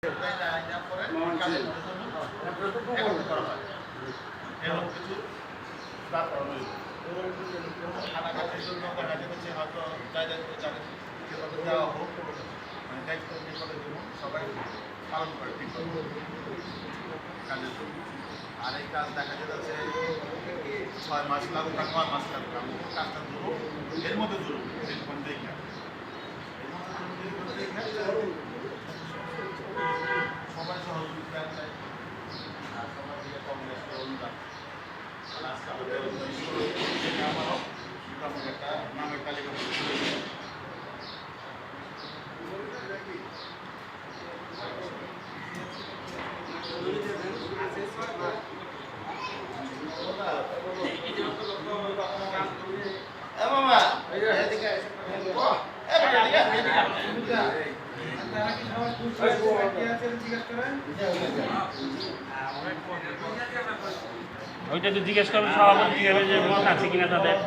এরকম কিছু কাটাকাটির জন্য দেখা যাচ্ছে হয়তো যেভাবে দেওয়া হোক মানে দায়িত্ব যেভাবে দেবো সবাই পালন করে ঠিক কাজের জন্য। আর এই কাজ দেখা যাচ্ছে 6 মাস লাগুক আর 9 মাস লাগুক আমি কাজটা ধরুন এর মধ্যে ধরুন এরকম দেখা সবাই সহযোগিতা চাই আর সবাই দিয়ে কংগ্রেস অনুদান আজকে আমাদের আমারও একটা নামের তালিকা ওইটা তো জিজ্ঞেস করবেন সভাপতি কিভাবে যে মত আছে কিনা তাদের